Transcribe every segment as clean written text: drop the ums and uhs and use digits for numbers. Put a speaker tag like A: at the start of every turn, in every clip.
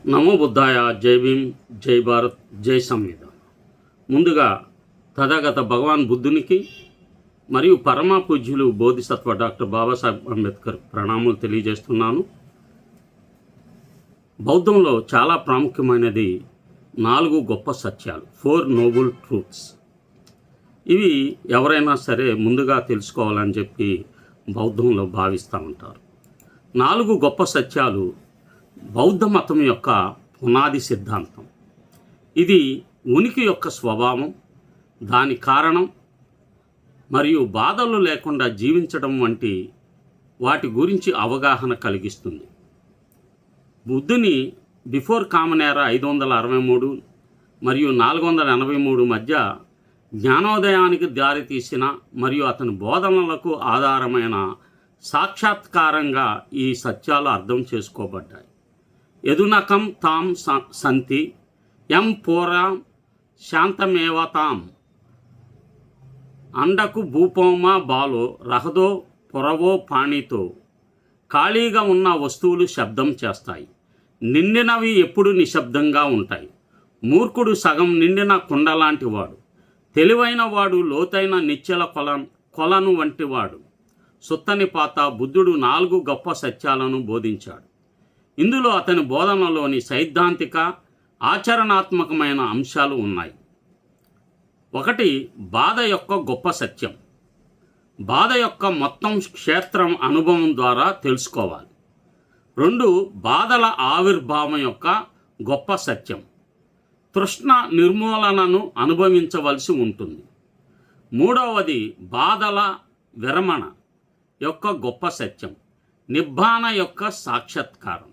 A: నమో బుద్ధాయ. జై భీమ్, జై భారత్, జై సంవిధాన్. ముందుగా తథాగత భగవాన్ బుద్ధునికి మరియు పరమ పూజ్యులు బోధిసత్వ డాక్టర్ బాబాసాహెబ్ అంబేద్కర్ ప్రణామాలు తెలియజేస్తున్నాను. బౌద్ధంలో చాలా ప్రాముఖ్యమైనది 4 గొప్ప సత్యాలు, 4 నోబుల్ ట్రూత్స్. ఇవి ఎవరైనా సరే ముందుగా తెలుసుకోవాలని చెప్పి బౌద్ధంలో భావిస్తూ ఉంటారు. 4 గొప్ప సత్యాలు బౌద్ధ మతం యొక్క పునాది సిద్ధాంతం. ఇది ఉనికి యొక్క స్వభావం, దాని కారణం మరియు బాధలు లేకుండా జీవించడం వంటి వాటి గురించి అవగాహన కలిగిస్తుంది. బుద్ధుని బిఫోర్ కామన్ ఎరా 563 మరియు 483 మధ్య జ్ఞానోదయానికి దారితీసిన మరియు అతని బోధనలకు ఆధారమైన సాక్షాత్కారంగా ఈ సత్యాలు అర్థం చేసుకోబడ్డాయి. యదునకం తాం సంతి ఎం పూరా శాంతమేవతాం అండకు భూపోమా బాలో రహదో పొరవో పాణితో. ఖాళీగా ఉన్న వస్తువులు శబ్దం చేస్తాయి, నిండినవి ఎప్పుడు నిశ్శబ్దంగా ఉంటాయి. మూర్ఖుడు సగం నిండిన కుండలాంటి వాడు, తెలివైన వాడు లోతైన నిశ్చల కొలను వంటివాడు. సుత్తని పాత బుద్ధుడు 4 గొప్ప సత్యాలను బోధించాడు. ఇందులో అతని బోధనలోని సైద్ధాంతిక ఆచరణాత్మకమైన అంశాలు ఉన్నాయి. 1. బాధ యొక్క గొప్ప సత్యం. బాధ యొక్క మొత్తం క్షేత్రం అనుభవం ద్వారా తెలుసుకోవాలి. 2. బాధల ఆవిర్భావం యొక్క గొప్ప సత్యం. తృష్ణ నిర్మూలనను అనుభవించవలసి ఉంటుంది. 3. బాధల విరమణ యొక్క గొప్ప సత్యం, నిబ్బాన యొక్క సాక్షాత్కారం.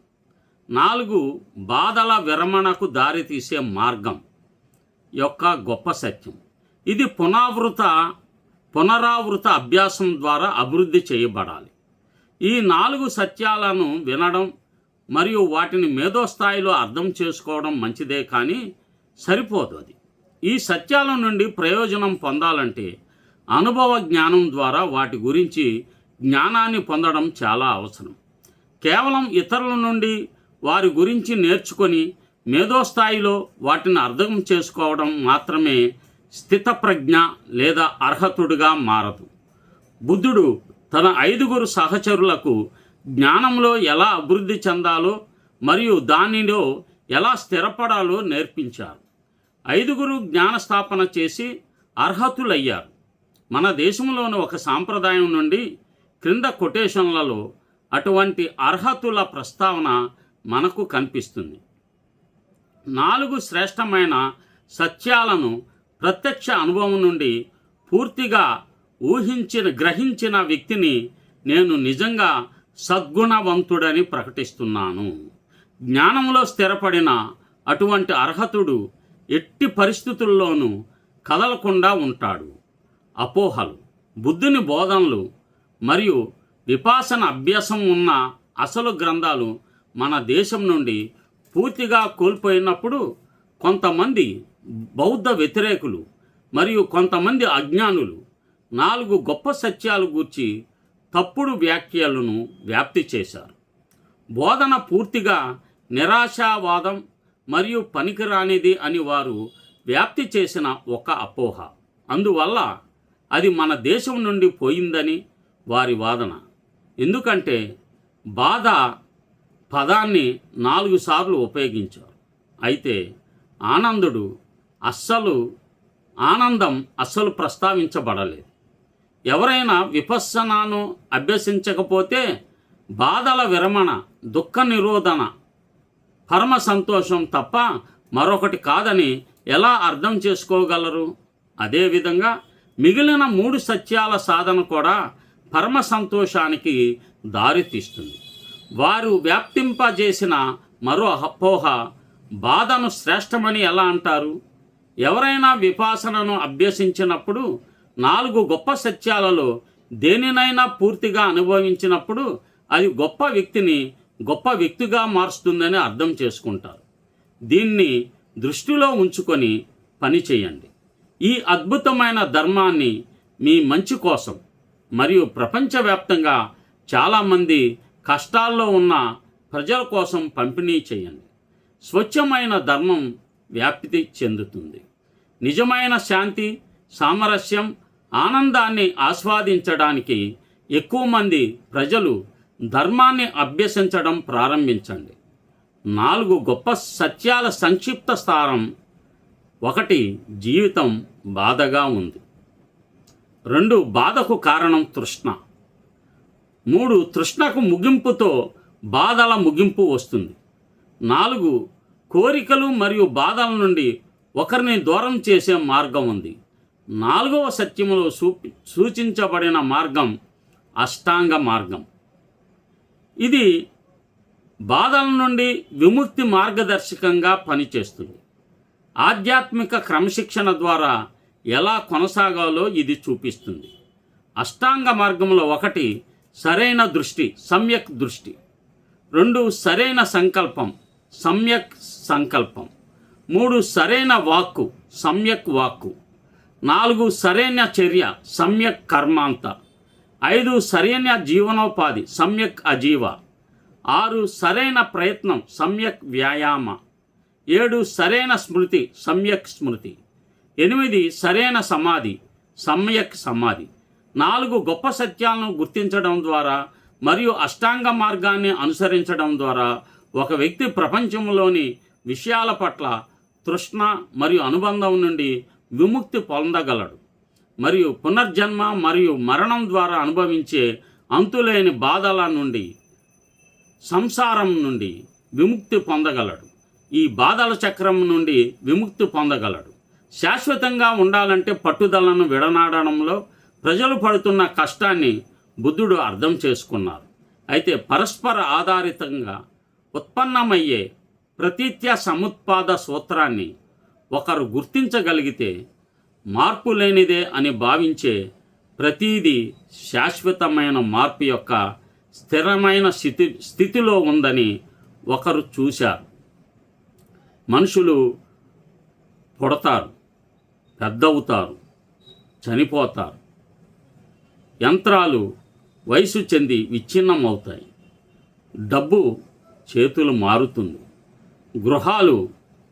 A: 4. బాధల విరమణకు దారితీసే మార్గం యొక్క గొప్ప సత్యం. ఇది పునరావృత అభ్యాసం ద్వారా అభివృద్ధి చేయబడాలి. ఈ 4 సత్యాలను వినడం మరియు వాటిని మేధోస్థాయిలో అర్థం చేసుకోవడం మంచిదే, కానీ సరిపోదు. అది ఈ సత్యాల నుండి ప్రయోజనం పొందాలంటే అనుభవ జ్ఞానం ద్వారా వాటి గురించి జ్ఞానాన్ని పొందడం చాలా అవసరం. కేవలం ఇతరుల నుండి వారి గురించి నేర్చుకొని మేధోస్థాయిలో వాటిని అర్థం చేసుకోవడం మాత్రమే స్థితప్రజ్ఞ లేదా అర్హతుడిగా మారదు. బుద్ధుడు తన 5 సహచరులకు జ్ఞానంలో ఎలా అభివృద్ధి చెందాలో మరియు దానిలో ఎలా స్థిరపడాలో నేర్పించారు. 5 జ్ఞానస్థాపన చేసి అర్హతులయ్యారు. మన దేశంలోని ఒక సాంప్రదాయం నుండి క్రింద కొటేషన్లలో అటువంటి అర్హతుల ప్రస్తావన మనకు కనిపిస్తుంది. 4 శ్రేష్టమైన సత్యాలను ప్రత్యక్ష అనుభవం నుండి పూర్తిగా గ్రహించిన వ్యక్తిని నేను నిజంగా సద్గుణవంతుడని ప్రకటిస్తున్నాను. జ్ఞానంలో స్థిరపడిన అటువంటి అర్హతుడు ఎట్టి పరిస్థితుల్లోనూ కదలకుండా ఉంటాడు. అపోహలు, బుద్ధుని బోధనలు మరియు విపాసన అభ్యాసం ఉన్న అసలు గ్రంథాలు మన దేశం నుండి పూర్తిగా కోల్పోయినప్పుడు కొంతమంది బౌద్ధ వ్యతిరేకులు మరియు కొంతమంది అజ్ఞానులు 4 గొప్ప సత్యాలు గూర్చి తప్పుడు వ్యాఖ్యలను వ్యాప్తి చేశారు. బోధన పూర్తిగా నిరాశావాదం మరియు పనికిరానిది అని వారు వ్యాప్తి చేసిన ఒక అపోహ. అందువల్ల అది మన దేశం నుండి పోయిందని వారి వాదన. ఎందుకంటే బాధ పదాన్ని 4 సార్లు ఉపయోగించారు, అయితే ఆనందం అస్సలు ప్రస్తావించబడలేదు. ఎవరైనా విపස්සనాను అభ్యసించకపోతే బాధల విరమణ, దుఃఖ నిరోధన, పరమ సంతోషం తప్ప మరొకటి కాదని ఎలా అర్థం చేసుకోగలరు? అదేవిధంగా మిగిలిన 3 సత్యాల సాధన కూడా పరమ సంతోషానికి దారితీస్తుంది. వారు వ్యాప్తింపజేసిన మరో అపోహ బాధను శ్రేష్టమని ఎలా అంటారు? ఎవరైనా విపాసనను అభ్యసించినప్పుడు 4 గొప్ప సత్యాలలో దేనినైనా పూర్తిగా అనుభవించినప్పుడు అది గొప్ప వ్యక్తిగా మారుస్తుందని అర్థం చేసుకుంటారు. దీన్ని దృష్టిలో ఉంచుకొని పని చేయండి. ఈ అద్భుతమైన ధర్మాన్ని మీ మంచి కోసం మరియు ప్రపంచవ్యాప్తంగా చాలామంది కష్టాల్లో ఉన్న ప్రజల కోసం పంపిణీ చేయండి. స్వచ్ఛమైన ధర్మం వ్యాప్తి చెందుతుంది. నిజమైన శాంతి, సామరస్యం, ఆనందాన్ని ఆస్వాదించడానికి ఎక్కువ మంది ప్రజలు ధర్మాన్ని అభ్యసించడం ప్రారంభించండి. 4 గొప్ప సత్యాల సంక్షిప్త సారం. 1. జీవితం బాధగా ఉంది. 2. బాధకు కారణం తృష్ణ. 3. తృష్ణకు ముగింపుతో బాధల ముగింపు వస్తుంది. 4. కోరికలు మరియు బాధల నుండి ఒకరిని దూరం చేసే మార్గం ఉంది. 4వ సత్యములో సూచించబడిన మార్గం అష్టాంగ మార్గం. ఇది బాధల నుండి విముక్తి మార్గదర్శకంగా పనిచేస్తుంది. ఆధ్యాత్మిక క్రమశిక్షణ ద్వారా ఎలా కొనసాగాలో ఇది చూపిస్తుంది. అష్టాంగ మార్గంలో 1. సరైన దృష్టి, సమ్యక్ దృష్టి. 2. సరైన సంకల్పం, సమ్యక్ సంకల్పం. 3. సరైన వాక్కు, సమ్యక్ వాక్కు. 4. సరైన చర్య, సమ్యక్ కర్మాంత. 5. సరైన జీవనోపాధి, సమ్యక్ అజీవ. 6. సరైన ప్రయత్నం, సమ్యక్ వ్యాయామ. 7. సరైన స్మృతి, సమ్యక్ స్మృతి. 8. సరైన సమాధి, సమ్యక్ సమాధి. 4 గొప్ప సత్యాలను గుర్తించడం ద్వారా మరియు అష్టాంగ మార్గాన్ని అనుసరించడం ద్వారా ఒక వ్యక్తి ప్రపంచంలోని విషయాల పట్ల తృష్ణ మరియు అనుబంధం నుండి విముక్తి పొందగలడు మరియు పునర్జన్మ మరియు మరణం ద్వారా అనుభవించే అంతులేని బాధల నుండి, సంసారం నుండి విముక్తి పొందగలడు. ఈ బాధల చక్రం నుండి విముక్తి పొందగలడు. శాశ్వతంగా ఉండాలంటే పట్టుదలను విడనాడడంలో ప్రజలు పడుతున్న కష్టాన్ని బుద్ధుడు అర్థం చేసుకున్నారు. అయితే పరస్పర ఆధారితంగా ఉత్పన్నమయ్యే ప్రతీత్య సముత్పాద సూత్రాన్ని ఒకరు గుర్తించగలిగితే మార్పు లేనిదే అని భావించే ప్రతీది శాశ్వతమైన మార్పు యొక్క స్థిరమైన స్థితిలో ఉందని ఒకరు చూశారు. మనుషులు పుడతారు, పెద్దవుతారు, చనిపోతారు. యంత్రాలు వయసు చెంది విచ్ఛిన్నమవుతాయి. డబ్బు చేతులు మారుతుంది. గృహాలు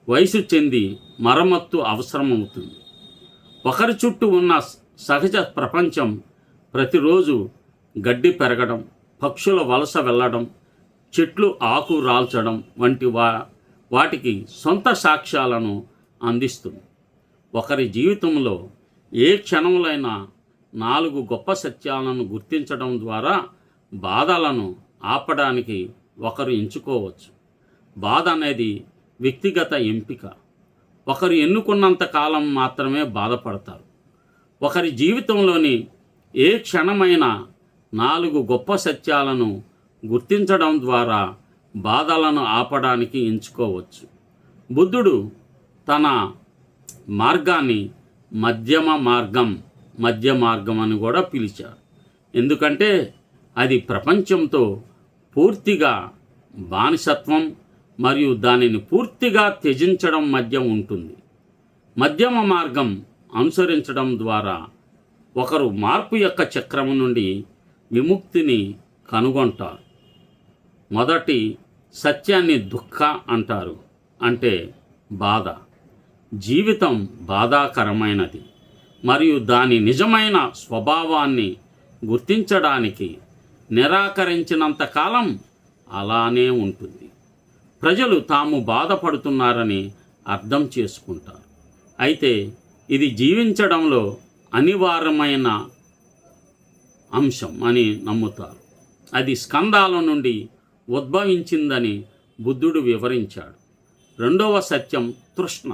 A: వయసు చెంది మరమ్మత్తు అవసరమవుతుంది. ఒకరి చుట్టూ ఉన్న సహజ ప్రపంచం ప్రతిరోజు గడ్డి పెరగడం, పక్షుల వలస వెళ్ళడం, చెట్లు ఆకు రాల్చడం వంటి వాటికి సొంత సాక్ష్యాలను అందిస్తుంది. ఒకరి జీవితంలో ఏ క్షణంలోనైనా 4 గొప్ప సత్యాలను గుర్తించడం ద్వారా బాధలను ఆపడానికి ఒకరు ఎంచుకోవచ్చు. బాధ అనేది వ్యక్తిగత ఎంపిక. ఒకరు ఎన్నుకున్నంత కాలం మాత్రమే బాధపడతారు. ఒకరి జీవితంలోని ఏ క్షణమైనా 4 గొప్ప సత్యాలను గుర్తించడం ద్వారా బాధలను ఆపడానికి ఎంచుకోవచ్చు. బుద్ధుడు తన మార్గాన్ని మధ్య మార్గం అని కూడా పిలిచారు. ఎందుకంటే అది ప్రపంచంతో పూర్తిగా బానిసత్వం మరియు దానిని పూర్తిగా త్యజించడం మధ్య ఉంటుంది. మధ్యమ మార్గం అనుసరించడం ద్వారా ఒకరు మార్పు యొక్క చక్రం నుండి విముక్తిని కనుగొంటారు. మొదటి సత్యాన్ని దుఃఖ అంటారు, అంటే బాధ. జీవితం బాధాకరమైనది మరియు దాని నిజమైన స్వభావాన్ని గుర్తించడానికి నిరాకరించినంతకాలం అలానే ఉంటుంది. ప్రజలు తాము బాధపడుతున్నారని అర్థం చేసుకుంటారు. అయితే ఇది జీవించడంలో అనివార్యమైన అంశం అని నమ్ముతారు. అది స్కందాల నుండి ఉద్భవించిందని బుద్ధుడు వివరించాడు. 2వ సత్యం తృష్ణ.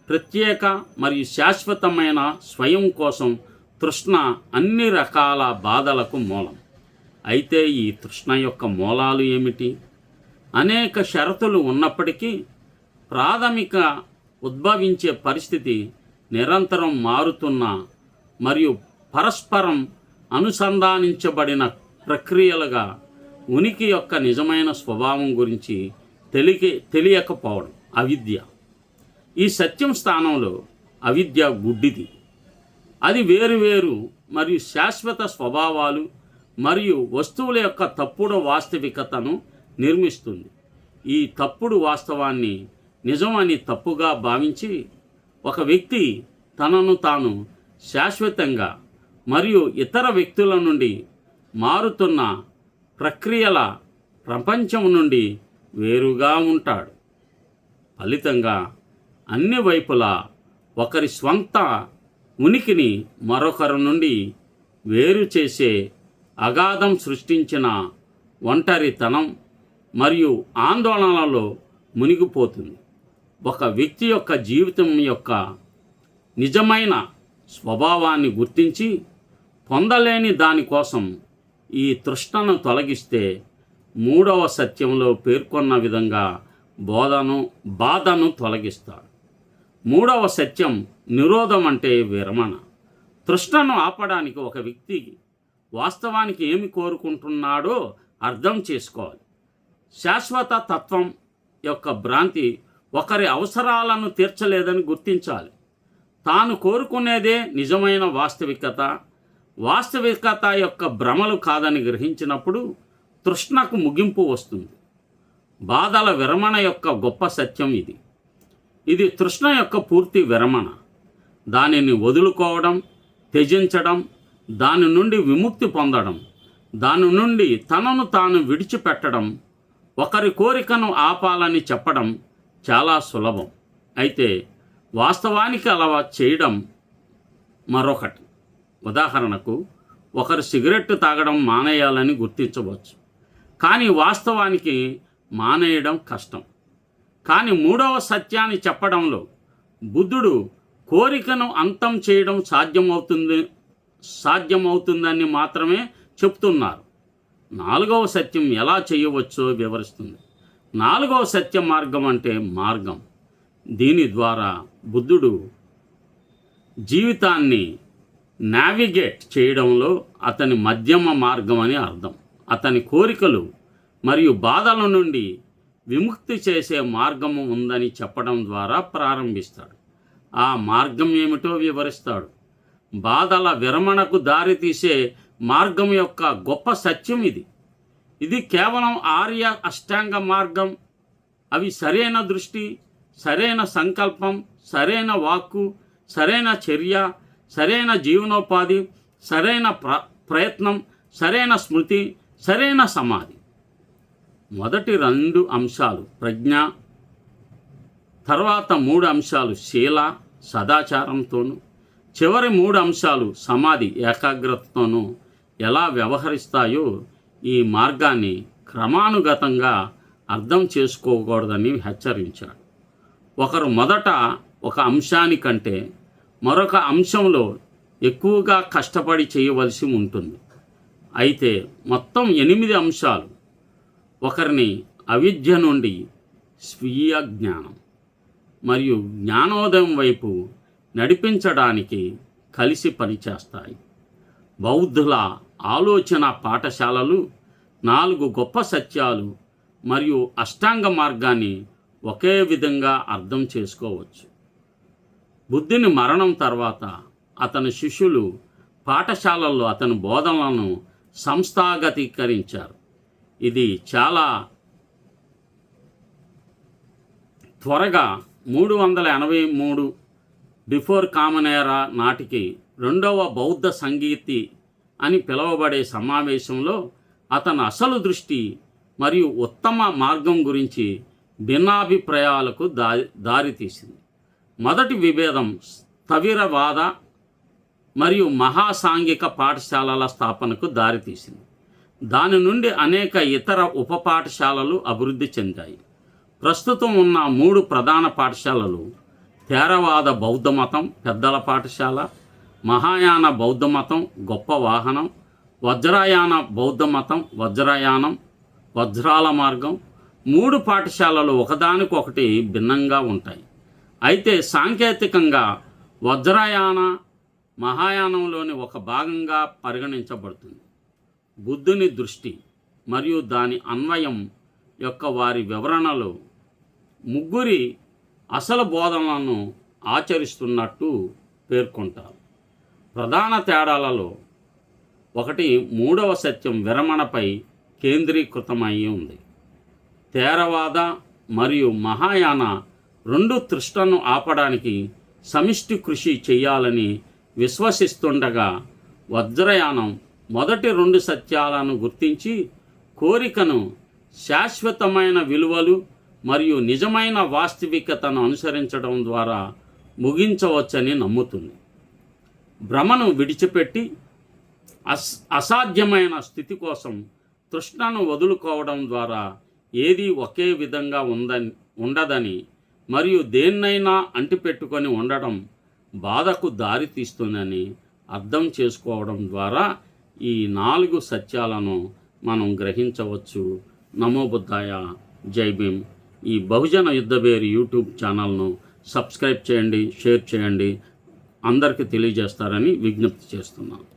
A: ప్రత్యేక మరియు శాశ్వతమైన స్వయం కోసం తృష్ణ అన్ని రకాల బాధలకు మూలం. అయితే ఈ తృష్ణ యొక్క మూలాలు ఏమిటి? అనేక షరతులు ఉన్నప్పటికీ ప్రాథమిక ఉద్భవించే పరిస్థితి నిరంతరం మారుతున్న మరియు పరస్పరం అనుసంధానించబడిన ప్రక్రియలుగా ఉనికి యొక్క నిజమైన స్వభావం గురించి తెలియకపోవడం అవిద్య. ఈ సత్యం స్థానంలో అవిద్య గుడ్డిది. అది వేరువేరు మరియు శాశ్వత స్వభావాలు మరియు వస్తువుల యొక్క తప్పుడు వాస్తవికతను నిర్మిస్తుంది. ఈ తప్పుడు వాస్తవాన్ని నిజమని తప్పుగా భావించి ఒక వ్యక్తి తనను తాను శాశ్వతంగా మరియు ఇతర వ్యక్తుల నుండి మారుతున్న ప్రక్రియల ప్రపంచం నుండి వేరుగా ఉంటాడు. ఫలితంగా అన్ని వైపులా ఒకరి స్వంత ఉనికిని మరొకరి నుండి వేరు చేసే అగాధం సృష్టించిన ఒంటరితనం మరియు ఆందోళనలో మునిగిపోతుంది. ఒక వ్యక్తి యొక్క జీవితం యొక్క నిజమైన స్వభావాన్ని గుర్తించి పొందలేని దానికోసం ఈ తృష్ణను తొలగిస్తే మూడవ సత్యంలో పేర్కొన్న విధంగా బాధను తొలగిస్తాడు. మూడవ సత్యం నిరోధం అంటే విరమణ. తృష్ణను ఆపడానికి ఒక వ్యక్తి వాస్తవానికి ఏమి కోరుకుంటున్నాడో అర్థం చేసుకోవాలి. శాశ్వత తత్వం యొక్క భ్రాంతి ఒకరి అవసరాలను తీర్చలేదని గుర్తించాలి. తాను కోరుకునేదే నిజమైన వాస్తవికత యొక్క భ్రమలు కాదని గ్రహించినప్పుడు తృష్ణకు ముగింపు వస్తుంది. బాధల విరమణ యొక్క గొప్ప సత్యం ఇది తృష్ణ యొక్క పూర్తి విరమణ. దానిని వదులుకోవడం, త్యజించడం, దాని నుండి విముక్తి పొందడం, దాని నుండి తనను తాను విడిచిపెట్టడం, ఒకరి కోరికను ఆపాలని చెప్పడం చాలా సులభం. అయితే వాస్తవానికి అలా చేయడం మరొకటి. ఉదాహరణకు, ఒకరు సిగరెట్ తాగడం మానేయాలని గుర్తించవచ్చు, కానీ వాస్తవానికి మానేయడం కష్టం. కానీ మూడవ సత్యాన్ని చెప్పడంలో బుద్ధుడు కోరికను అంతం చేయడం సాధ్యమవుతుందని మాత్రమే చెప్తున్నారు. నాలుగవ సత్యం ఎలా చేయవచ్చో వివరిస్తుంది. నాలుగవ సత్య మార్గం అంటే మార్గం. దీని ద్వారా బుద్ధుడు జీవితాన్ని నావిగేట్ చేయడంలో అతని మధ్యమ మార్గం అని అర్థం. అతని కోరికలు మరియు బాధల నుండి విముక్తి చేసే మార్గము ఉందని చెప్పడం ద్వారా ప్రారంభిస్తాడు. ఆ మార్గం ఏమిటో వివరిస్తాడు. బాధల విరమణకు దారితీసే మార్గం యొక్క గొప్ప సత్యం ఇది కేవలం ఆర్య అష్టాంగ మార్గం. అవి సరైన దృష్టి, సరైన సంకల్పం, సరైన వాక్కు, సరైన చర్య, సరైన జీవనోపాధి, సరైన ప్రయత్నం, సరైన స్మృతి, సరైన సమాధి. మొదటి 2 అంశాలు ప్రజ్ఞ, తర్వాత 3 అంశాలు శీల సదాచారంతోనూ, చివరి 3 అంశాలు సమాధి ఏకాగ్రతతోనూ ఎలా వ్యవహరిస్తాయో ఈ మార్గాన్ని క్రమానుగతంగా అర్థం చేసుకోకూడదని హెచ్చరించాడు. ఒకరు మొదట ఒక అంశానికంటే మరొక అంశంలో ఎక్కువగా కష్టపడి చేయవలసి ఉంటుంది. అయితే మొత్తం 8 అంశాలు ఒకరిని అవిద్య నుండి స్వీయ జ్ఞానం మరియు జ్ఞానోదయం వైపు నడిపించడానికి కలిసి పనిచేస్తాయి. బౌద్ధుల ఆలోచన పాఠశాలలు 4 గొప్ప సత్యాలు మరియు అష్టాంగ మార్గాన్ని ఒకే విధంగా అర్థం చేసుకోవచ్చు. బుద్ధుని మరణం తర్వాత అతని శిష్యులు పాఠశాలల్లో అతని బోధనలను సంస్థాగతీకరించారు. ఇది చాలా త్వరగా 383 బిఫోర్ కామన్ ఎరా నాటికి రెండవ బౌద్ధ సంగీతి అని పిలువబడే సమావేశంలో అతని అసలు దృష్టి మరియు ఉత్తమ మార్గం గురించి భిన్నాభిప్రాయాలకు దారితీసింది. మొదటి విభేదం స్థవిరవాద మరియు మహాసాంఘిక పాఠశాలల స్థాపనకు దారితీసింది. దాని నుండి అనేక ఇతర ఉప పాఠశాలలు అభివృద్ధి చెందాయి. ప్రస్తుతం ఉన్న 3 ప్రధాన పాఠశాలలు థేరవాద బౌద్ధ మతం పెద్దల పాఠశాల, మహాయాన బౌద్ధ మతం గొప్ప వాహనం, వజ్రాయాన బౌద్ధ మతం వజ్రయానం వజ్రాల మార్గం. 3 పాఠశాలలు ఒకదానికొకటి భిన్నంగా ఉంటాయి. అయితే సాంకేతికంగా వజ్రయాన మహాయానంలోని ఒక భాగంగా పరిగణించబడుతుంది. బుద్ధుని దృష్టి మరియు దాని అన్వయం యొక్క వారి వివరణలో 3 అసలు బోధనలను ఆచరిస్తున్నట్టు పేర్కొంటారు. ప్రధాన తేడాలలో ఒకటి, 3వ సత్యం విరమణపై కేంద్రీకృతమై ఉంది. థేరవాద మరియు మహాయాన రెండు తృష్ణను ఆపడానికి సమిష్టి కృషి చేయాలని విశ్వసిస్తుండగా, వజ్రయానం మొదటి రెండు సత్యాలను గుర్తించి కోరికను శాశ్వతమైన విలువలు మరియు నిజమైన వాస్తవికతను అనుసరించడం ద్వారా ముగించవచ్చని నమ్ముతుంది. భ్రమను విడిచిపెట్టి అసాధ్యమైన స్థితి కోసం తృష్ణను వదులుకోవడం ద్వారా ఏది ఒకే విధంగా ఉండదని మరియు దేన్నైనా అంటిపెట్టుకొని ఉండడం బాధకు దారి తీస్తుందని అర్థం చేసుకోవడం ద్వారా ఈ 4 సత్యాలను మనం గ్రహించవచ్చు. నమో బుద్ధాయ. జై భీమ్. ఈ బహుజన యుద్ధభేరి యూట్యూబ్ ఛానల్ను సబ్స్క్రైబ్ చేయండి, షేర్ చేయండి, అందరికీ తెలియజేస్తారని విజ్ఞప్తి చేస్తున్నాను.